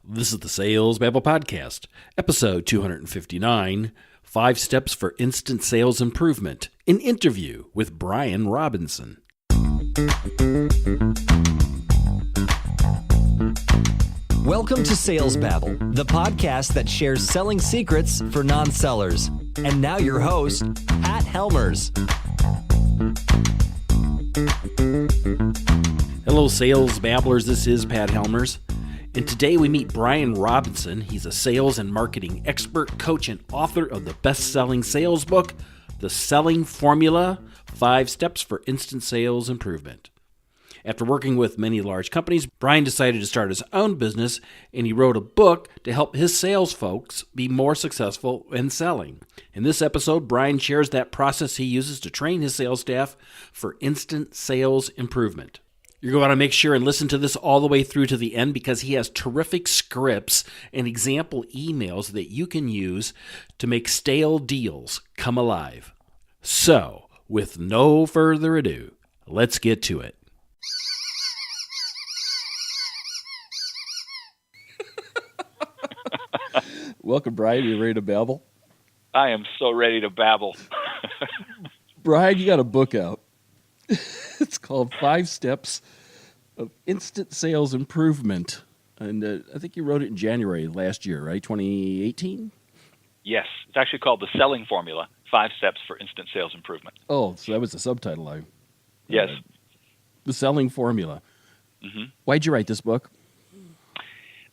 This is the Sales Babble Podcast, episode 259, 5 Steps for Instant Sales Improvement, an interview with Brian Robinson. Welcome to Sales Babble, the podcast that shares selling secrets for non-sellers. And now your host, Pat Helmers. Hello, Sales Babblers. This is Pat Helmers. And today we meet Brian Robinson. He's a sales and marketing expert, coach, and author of the best-selling sales book, The Selling Formula, 5 Steps for Instant Sales Improvement. After working with many large companies, Brian decided to start his own business, and he wrote a book to help his sales folks be more successful in selling. In this episode, Brian shares that process he uses to train his sales staff for instant sales improvement. You're going to make sure and listen to this all the way through to the end because he has terrific scripts and example emails that you can use to make stale deals come alive. So, with no further ado, let's get to it. Welcome, Brian. You ready to babble? I am so ready to babble. Brian, you got a book out. It's called 5 Steps of Instant Sales Improvement. And I think you wrote it in January last year, right? 2018? Yes. It's actually called The Selling Formula, 5 Steps for Instant Sales Improvement. Oh, so that was the subtitle. Yes. The Selling Formula. Mm-hmm. Why'd you write this book?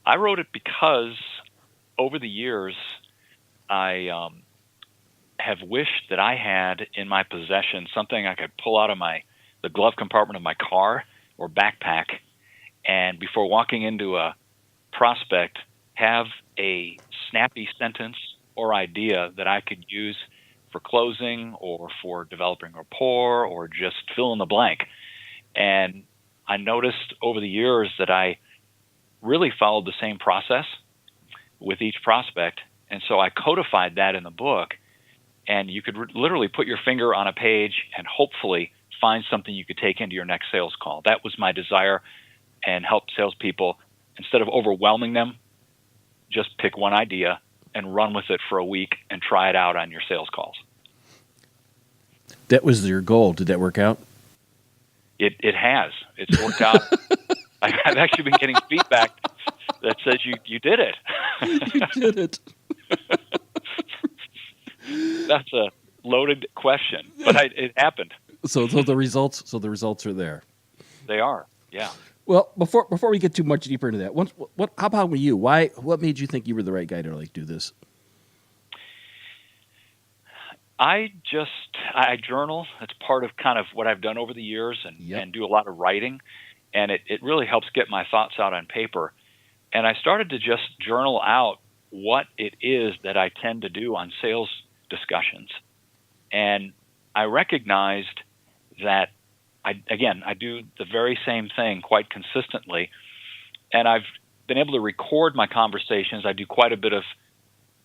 I wrote it because over the years, I have wished that I had in my possession something I could pull out of the glove compartment of my car or backpack, and before walking into a prospect, have a snappy sentence or idea that I could use for closing or for developing rapport or just fill in the blank. And I noticed over the years that I really followed the same process with each prospect, and so I codified that in the book, and you could literally put your finger on a page and hopefully find something you could take into your next sales call. That was my desire, and help salespeople, instead of overwhelming them, just pick one idea and run with it for a week and try it out on your sales calls. That was your goal. Did that work out? It has. It's worked out. I've actually been getting feedback that says you did it. You did it. That's a loaded question, but it happened. So the results are there. They are, yeah. Well, before we get too much deeper into that, how about with you? What made you think you were the right guy to do this? I journal. It's part of kind of what I've done over the years, and do a lot of writing, and it really helps get my thoughts out on paper. And I started to just journal out what it is that I tend to do on sales discussions. And I recognized that, I do the very same thing quite consistently. And I've been able to record my conversations. I do quite a bit of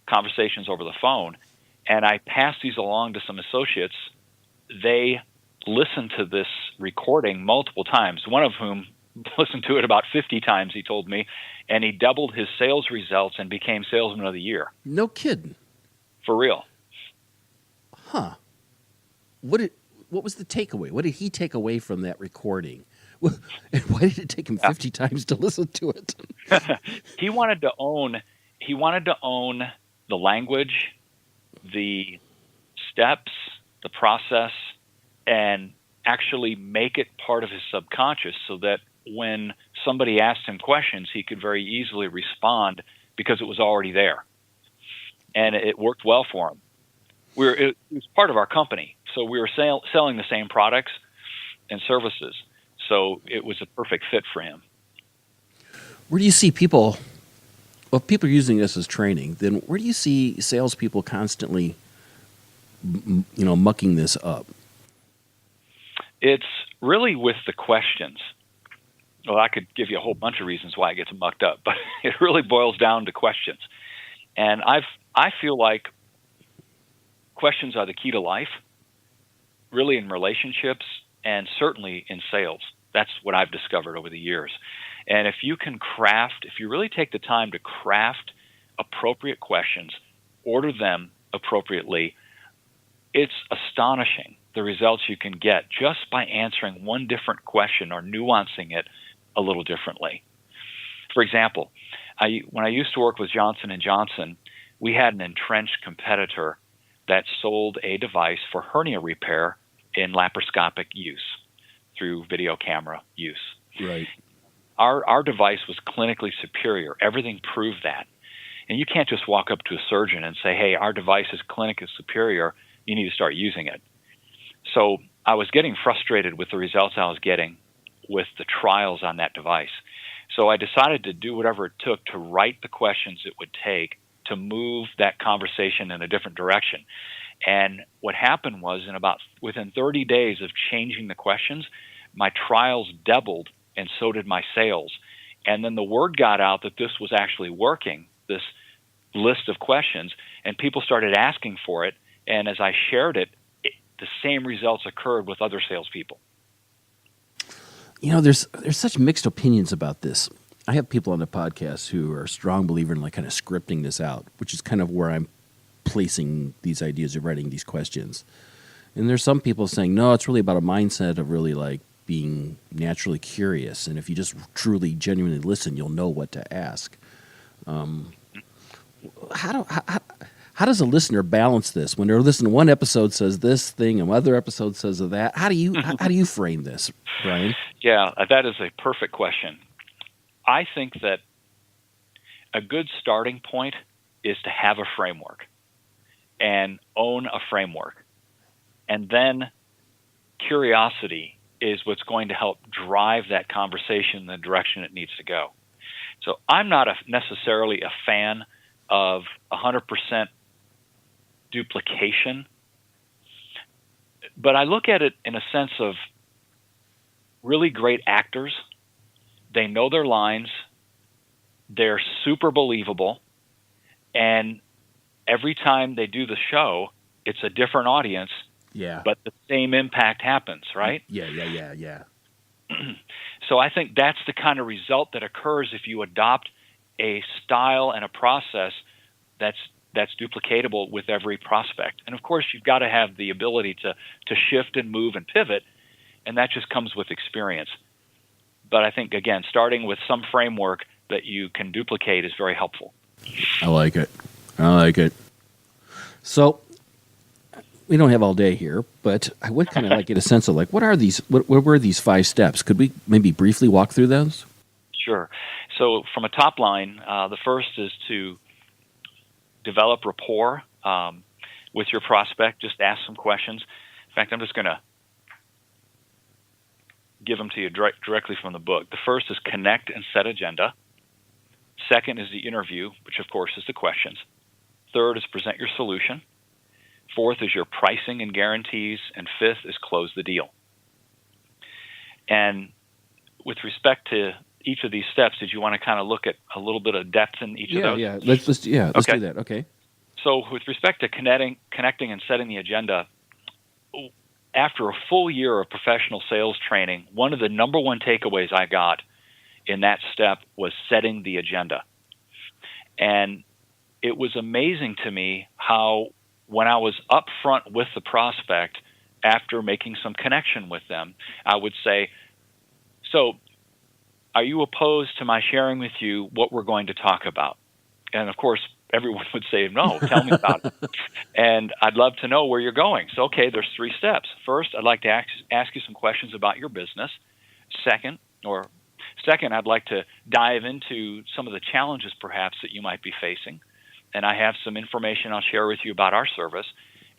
conversations over the phone. And I pass these along to some associates. They listen to this recording multiple times, one of whom listened to it about 50 times, he told me, and he doubled his sales results and became Salesman of the Year. No kidding. For real. Huh. What was the takeaway? What did he take away from that recording? And why did it take him 50 times to listen to it? He wanted to own the language, the steps, the process, and actually make it part of his subconscious so that when somebody asked him questions, he could very easily respond because it was already there. And it worked well for him. It was part of our company, so we were selling the same products and services. So it was a perfect fit for him. Where do you see people? Well, if people are using this as training, then where do you see salespeople constantly, mucking this up? It's really with the questions. Well, I could give you a whole bunch of reasons why it gets mucked up, but it really boils down to questions. And I feel like questions are the key to life, really in relationships and certainly in sales. That's what I've discovered over the years. And if you really take the time to craft appropriate questions, order them appropriately, it's astonishing the results you can get just by answering one different question or nuancing it a little differently. For example, when I used to work with Johnson & Johnson, we had an entrenched competitor that sold a device for hernia repair in laparoscopic use through video camera use. Right. Our device was clinically superior. Everything proved that. And you can't just walk up to a surgeon and say, hey, our device is clinically superior. You need to start using it. So I was getting frustrated with the results I was getting with the trials on that device. So I decided to do whatever it took to write the questions it would take to move that conversation in a different direction. And what happened was within 30 days of changing the questions, my trials doubled and so did my sales. And then the word got out that this was actually working, this list of questions, and people started asking for it. And as I shared it, the same results occurred with other salespeople. You know, there's such mixed opinions about this. I have people on the podcast who are a strong believer in like kind of scripting this out, which is kind of where I'm placing these ideas of writing these questions. And there's some people saying, no, it's really about a mindset of really like being naturally curious. And if you just truly, genuinely listen, you'll know what to ask. How does a listener balance this when they're listening? One episode says this thing, and other episode says of that. How do you frame this, Brian? Yeah, that is a perfect question. I think that a good starting point is to have a framework and own a framework, and then curiosity is what's going to help drive that conversation in the direction it needs to go. So I'm not necessarily a fan of 100% duplication, but I look at it in a sense of really great actors. They know their lines, they're super believable, and every time they do the show, it's a different audience, but the same impact happens, right? Yeah. So I think that's the kind of result that occurs if you adopt a style and a process that's duplicatable with every prospect. And of course, you've got to have the ability to shift and move and pivot, and that just comes with experience. But I think, again, starting with some framework that you can duplicate is very helpful. I like it. So we don't have all day here, but I would kind of like get a sense of like, what were these 5 steps? Could we maybe briefly walk through those? Sure. So from a top line, the first is to develop rapport with your prospect. Just ask some questions. In fact, I'm just going to give them to you directly from the book. The first is connect and set agenda. Second is the interview, which of course is the questions. Third is present your solution. Fourth is your pricing and guarantees. And fifth is close the deal. And with respect to each of these steps, did you want to kind of look at a little bit of depth in each of those? Yeah. Let's do that. Okay. So with respect to connecting and setting the agenda, after a full year of professional sales training, one of the number one takeaways I got in that step was setting the agenda. And it was amazing to me how when I was up front with the prospect after making some connection with them, I would say, so are you opposed to my sharing with you what we're going to talk about? And of course, everyone would say, no, tell me about it. And I'd love to know where you're going. So, okay, there's 3 steps. First, I'd like to ask you some questions about your business. Second, I'd like to dive into some of the challenges perhaps that you might be facing. And I have some information I'll share with you about our service.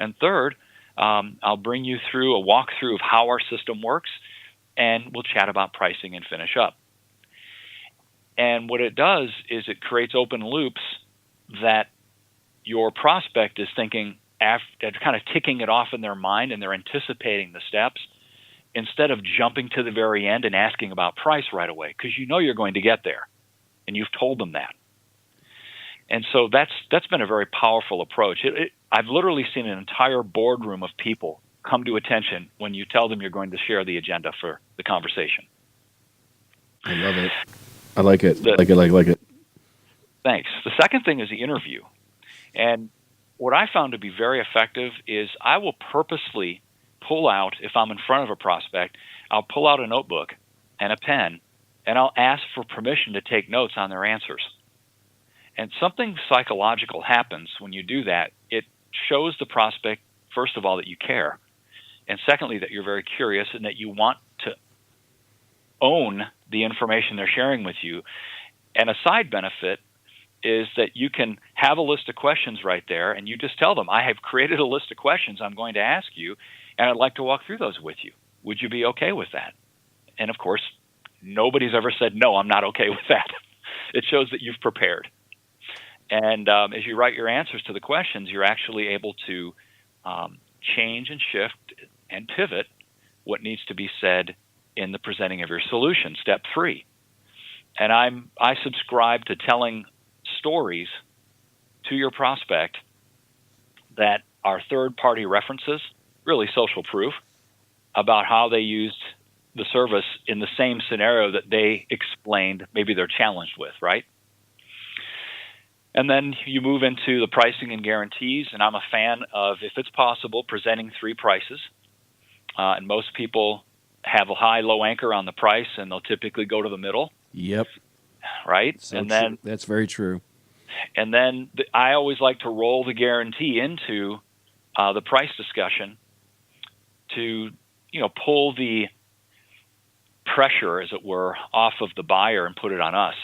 And third, I'll bring you through a walkthrough of how our system works, and we'll chat about pricing and finish up. And what it does is it creates open loops that your prospect is thinking, after kind of ticking it off in their mind, and they're anticipating the steps instead of jumping to the very end and asking about price right away, because you know you're going to get there, and you've told them that. And so that's been a very powerful approach. I've literally seen an entire boardroom of people come to attention when you tell them you're going to share the agenda for the conversation. I love it. I like it. The- like it. Thanks. The second thing is the interview. And what I found to be very effective is I will purposely pull out, if I'm in front of a prospect, I'll pull out a notebook and a pen, and I'll ask for permission to take notes on their answers. And something psychological happens when you do that. It shows the prospect, first of all, that you care, and secondly, that you're very curious and that you want to own the information they're sharing with you. And a side benefit is that you can have a list of questions right there, and you just tell them, I have created a list of questions I'm going to ask you, and I'd like to walk through those with you. Would you be okay with that? And of course, nobody's ever said, no, I'm not okay with that. It shows that you've prepared. And as you write your answers to the questions, you're actually able to change and shift and pivot what needs to be said in the presenting of your solution, step 3. And I subscribe to telling stories to your prospect that are third-party references, really social proof, about how they used the service in the same scenario that they explained maybe they're challenged with, right? And then you move into the pricing and guarantees, and I'm a fan of, if it's possible, presenting 3 prices. And most people have a high, low anchor on the price, and they'll typically go to the middle. Yep. Right? So and then that's very true. And then I always like to roll the guarantee into the price discussion to, pull the pressure, as it were, off of the buyer and put it on us.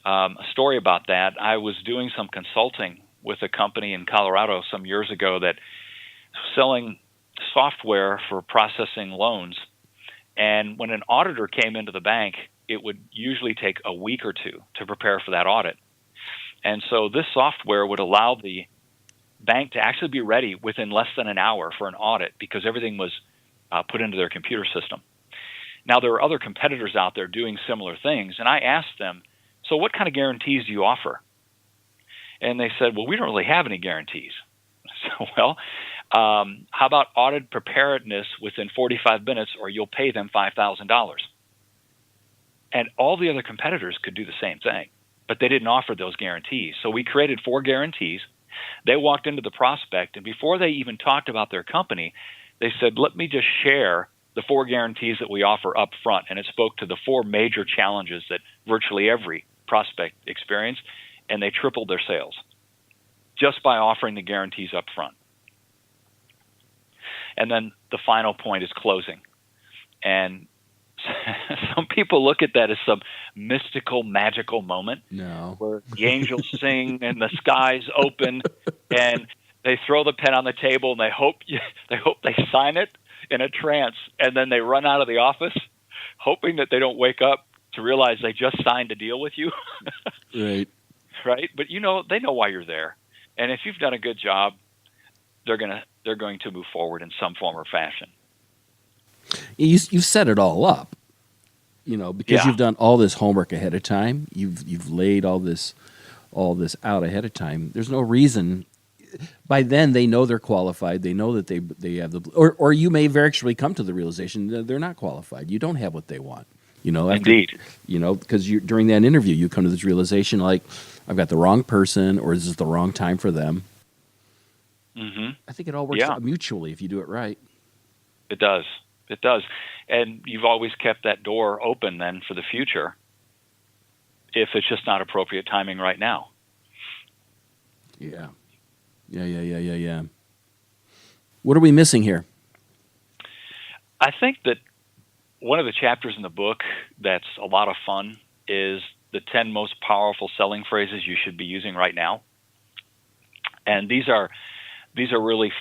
A story about that, I was doing some consulting with a company in Colorado some years ago that was selling software for processing loans. And when an auditor came into the bank, it would usually take a week or 2 to prepare for that audit. And so this software would allow the bank to actually be ready within less than an hour for an audit because everything was put into their computer system. Now, there are other competitors out there doing similar things, and I asked them, so what kind of guarantees do you offer? And they said, well, we don't really have any guarantees. So, well, how about audit preparedness within 45 minutes or you'll pay them $5,000? And all the other competitors could do the same thing, but they didn't offer those guarantees. So we created 4 guarantees. They walked into the prospect, and before they even talked about their company, they said, let me just share the 4 guarantees that we offer up front. And it spoke to the 4 major challenges that virtually every prospect experienced, and they tripled their sales just by offering the guarantees up front. And then the final point is closing. And some people look at that as some mystical, magical moment where the angels sing and the skies open and they throw the pen on the table and they hope they sign it in a trance, and then they run out of the office hoping that they don't wake up to realize they just signed a deal with you. Right. Right? But they know why you're there. And if you've done a good job, they're going to move forward in some form or fashion. You've set it all up, because you've done all this homework ahead of time. You've laid all this out ahead of time. There's no reason. By then, they know they're qualified. They know that they have or you may very actually come to the realization that they're not qualified. You don't have what they want. Indeed. Because during that interview, you come to this realization like, I've got the wrong person, or is this the wrong time for them? Mm-hmm. I think it all works out mutually if you do it right. It does. It does. And you've always kept that door open then for the future if it's just not appropriate timing right now. Yeah. What are we missing here? I think that one of the chapters in the book that's a lot of fun is the 10 most powerful selling phrases you should be using right now. And these are really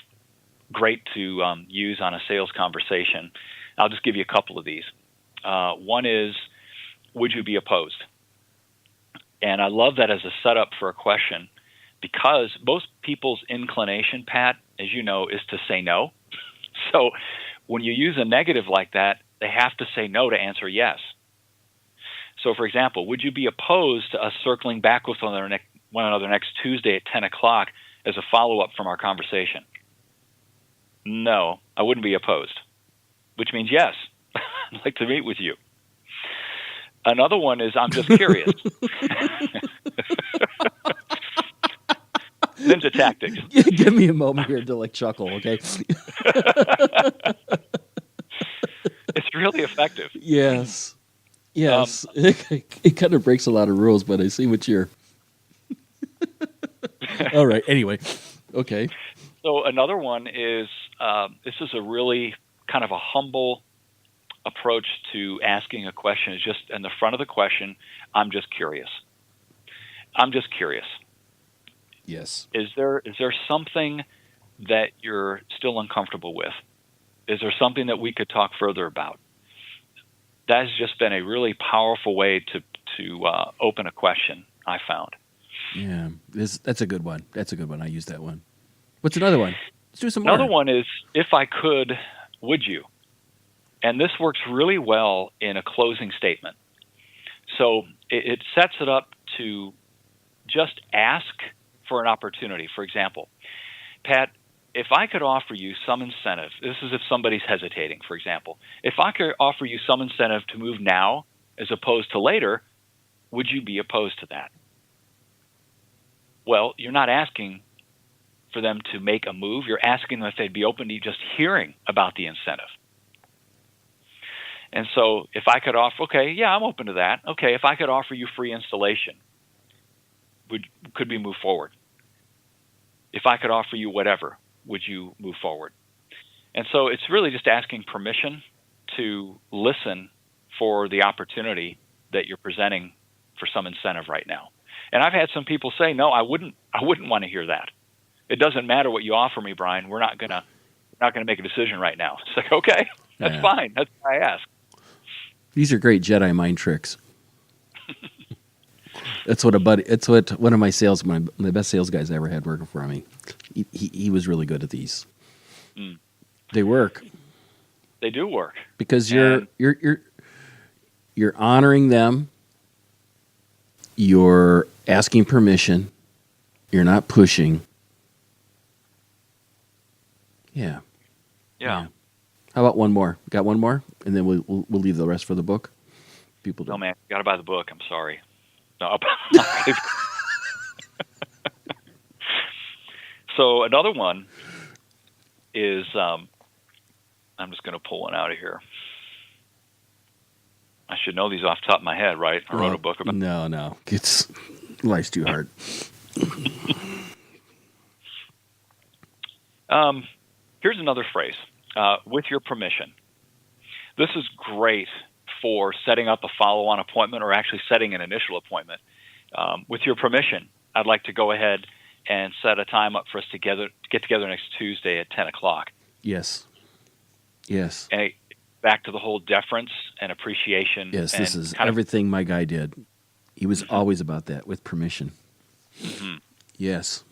great to use on a sales conversation. I'll just give you a couple of these. One is, would you be opposed? And I love that as a setup for a question because most people's inclination, Pat, as you know, is to say no. So when you use a negative like that, they have to say no to answer yes. So, for example, would you be opposed to us circling back with one another next Tuesday at 10 o'clock as a follow-up from our conversation? No, I wouldn't be opposed, which means yes. I'd like to meet with you. Another one is, I'm just curious. Ninja tactics. Give me a moment here to like chuckle, okay? It's really effective. Yes. It kind of breaks a lot of rules, but I see what you're. All right. Anyway, okay. So another one is, this is a really kind of a humble approach to asking a question. Is just in the front of the question, I'm just curious. I'm just curious. Yes. Is there something that you're still uncomfortable with? Is there something that we could talk further about? That has just been a really powerful way to open a question, I found. Yeah, that's a good one. That's a good one. I use that one. What's another one? Let's do some more. Another one is, if I could, would you? And this works really well in a closing statement. So it sets it up to just ask for an opportunity. For example, Pat, if I could offer you some incentive, this is if somebody's hesitating, for example. If I could offer you some incentive to move now as opposed to later, would you be opposed to that? Well, you're not asking for them to make a move. You're asking them if they'd be open to just hearing about the incentive. And so if I could offer, okay, yeah, I'm open to that. Okay, if I could offer you free installation, could we move forward? If I could offer you whatever, would you move forward? And so it's really just asking permission to listen for the opportunity that you're presenting for some incentive right now. And I've had some people say, no, I wouldn't want to hear that. It doesn't matter what you offer me, Brian. We're not gonna make a decision right now. It's like, okay, that's fine. That's why I ask. These are great Jedi mind tricks. That's what one of my the best sales guys I ever had working for me. He was really good at these. Mm. They work. They do work because you're honoring them. You're asking permission. You're not pushing. Yeah. How about one more? Got one more, and then we'll leave the rest for the book. People don't. No, man, got to buy the book. I'm sorry. No. So another one is, I'm just going to pull one out of here. I should know these off the top of my head, right? I wrote a book about. No, life's too hard. Here's another phrase. With your permission. This is great for setting up a follow-on appointment or actually setting an initial appointment. With your permission, I'd like to go ahead and set a time up for us to get together next Tuesday at 10 o'clock. Yes. And back to the whole deference and appreciation. Yes, this is everything my guy did. He was always about that, with permission. Mm-hmm. Yes.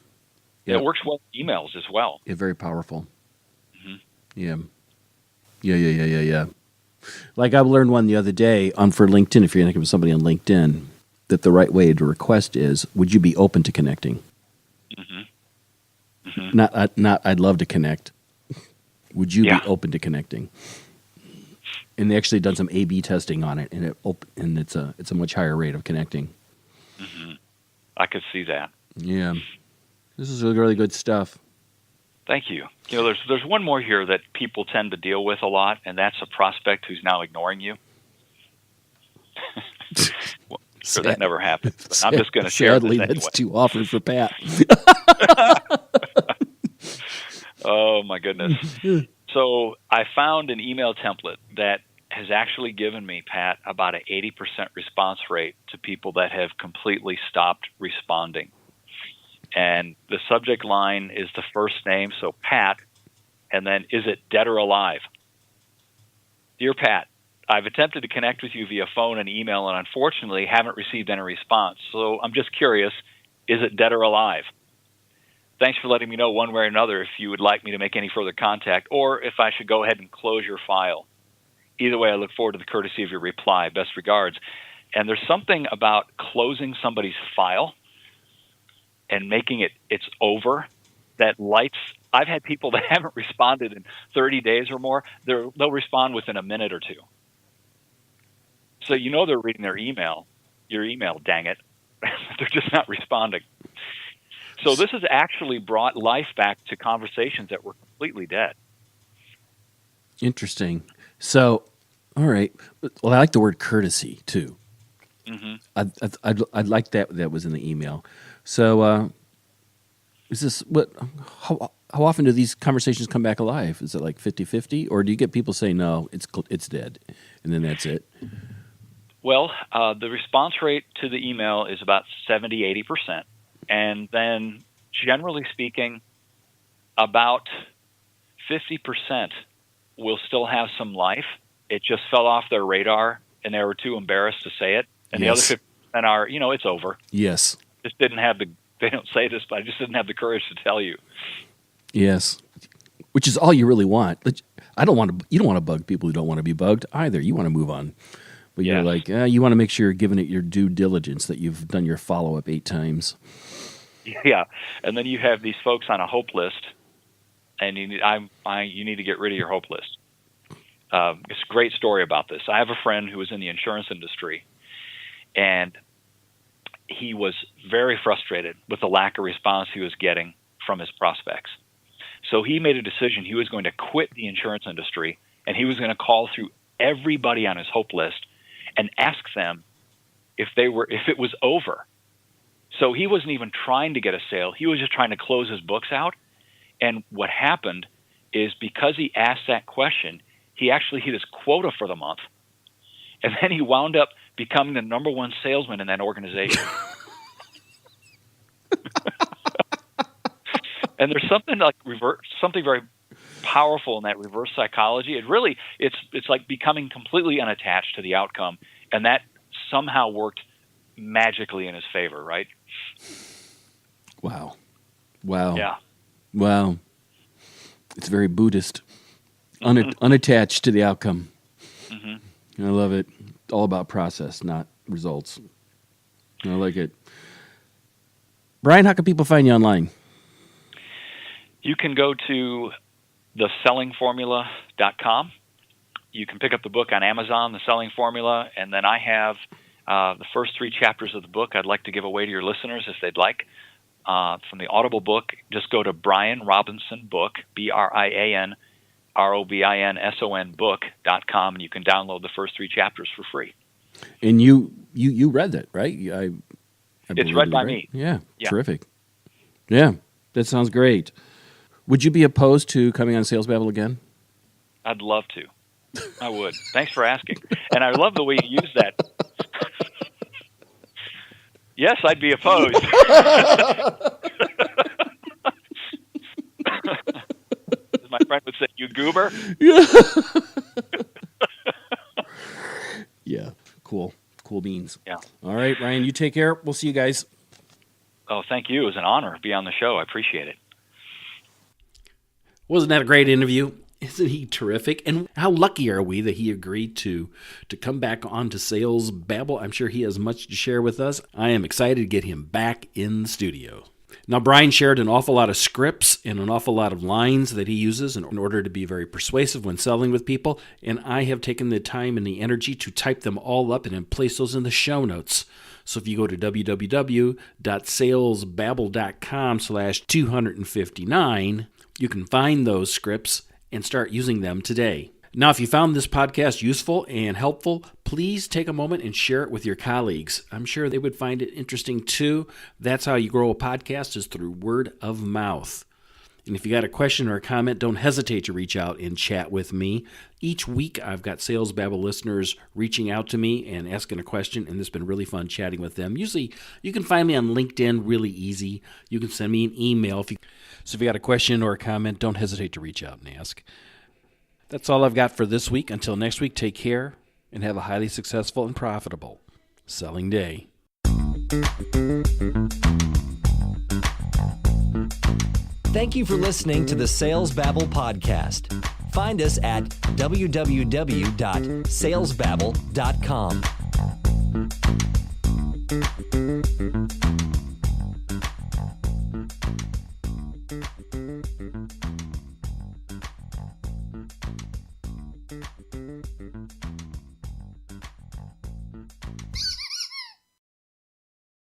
Yeah. It works well with emails as well. Yeah, very powerful. Mm-hmm. Yeah. Like I learned one the other day for LinkedIn, if you're thinking of somebody on LinkedIn, that the right way to request is, would you be open to connecting? Mm-hmm. Mm-hmm. Not I'd love to connect. Would you be open to connecting? And they actually done some A/B testing on it, and it's a much higher rate of connecting. Mm-hmm. I could see that. Yeah. This is really good stuff. Thank you. There's one more here that people tend to deal with a lot, and that's a prospect who's now ignoring you. Well, sure, that never happens. But I'm just going to share Sadly, this anyway. That's too often for Pat. Oh, my goodness. So I found an email template that has actually given me, Pat, about an 80% response rate to people that have completely stopped responding. And the subject line is the first name, so Pat, and then, is it dead or alive? Dear Pat, I've attempted to connect with you via phone and email, and unfortunately haven't received any response. So I'm just curious, is it dead or alive? Thanks for letting me know one way or another if you would like me to make any further contact, or if I should go ahead and close your file. Either way, I look forward to the courtesy of your reply. Best regards. And there's something about closing somebody's file and making it's over that lights. I've had people that haven't responded in 30 days or more. They'll respond within a minute or two. So they're reading your email, dang it. They're just not responding. So this has actually brought life back to conversations that were completely dead. Interesting. So, all right. Well, I like the word courtesy too. Mm-hmm. I'd like that was in the email. So, is this how often do these conversations come back alive? Is it like 50-50, or do you get people saying no, it's dead, and then that's it? Well, the response rate to the email is about 70-80%, and then generally speaking, about 50% will still have some life. It just fell off their radar, and they were too embarrassed to say it. And Yes. the other 50% are, it's over. Yes. Just didn't have they don't say this, but I just didn't have the courage to tell you. Yes. Which is all you really want. You don't want to bug people who don't want to be bugged either. You want to move on. But you're Yes. like, you want to make sure you're giving it your due diligence, that you've done your follow-up 8 times. Yeah. And then you have these folks on a hope list, and you need to get rid of your hope list. It's a great story about this. I have a friend who was in the insurance industry, and he was very frustrated with the lack of response he was getting from his prospects. So he made a decision. He was going to quit the insurance industry, and he was going to call through everybody on his hope list and ask them if it was over. So he wasn't even trying to get a sale. He was just trying to close his books out. And what happened is, because he asked that question, he actually hit his quota for the month. And then he wound up becoming the number one salesman in that organization. And there's something something very powerful in that reverse psychology. It's like becoming completely unattached to the outcome, and that somehow worked magically in his favor, right? Wow. Yeah. Wow. It's very Buddhist. Unattached to the outcome. Mm-hmm. I love it. All about process, not results. I like it. Brian, how can people find you online? You can go to thesellingformula.com. You can pick up the book on Amazon, The Selling Formula, and then I have the first 3 chapters of the book I'd like to give away to your listeners if they'd like. From the Audible book, just go to Brian Robinson Book, BrianRobinson book.com, and you can download the first 3 chapters for free. And you read that, right? It's read by me. Yeah, terrific. Yeah, that sounds great. Would you be opposed to coming on Sales Babble again? I'd love to. I would. Thanks for asking. And I love the way you use that. Yes, I'd be opposed. As my friend would say, you goober. Yeah, cool beans. Yeah. All right, Ryan, you take care. We'll see you guys. Oh, thank you. It was an honor to be on the show. I appreciate it. Wasn't that a great interview? Isn't he terrific? And how lucky are we that he agreed to come back on to Sales Babble? I'm sure he has much to share with us. I am excited to get him back in the studio. Now, Brian shared an awful lot of scripts and an awful lot of lines that he uses in order to be very persuasive when selling with people, and I have taken the time and the energy to type them all up and then place those in the show notes. So if you go to www.salesbabble.com/259, you can find those scripts and start using them today. Now, if you found this podcast useful and helpful, please take a moment and share it with your colleagues. I'm sure they would find it interesting too. That's how you grow a podcast, is through word of mouth. And if you got a question or a comment, don't hesitate to reach out and chat with me. Each week, I've got Sales Babble listeners reaching out to me and asking a question, and it's been really fun chatting with them. Usually, you can find me on LinkedIn really easy. You can send me an email. So if you got a question or a comment, don't hesitate to reach out and ask. That's all I've got for this week. Until next week, take care and have a highly successful and profitable selling day.D you for listening to the Sales Babble podcast. Find us at www.salesbabble.com.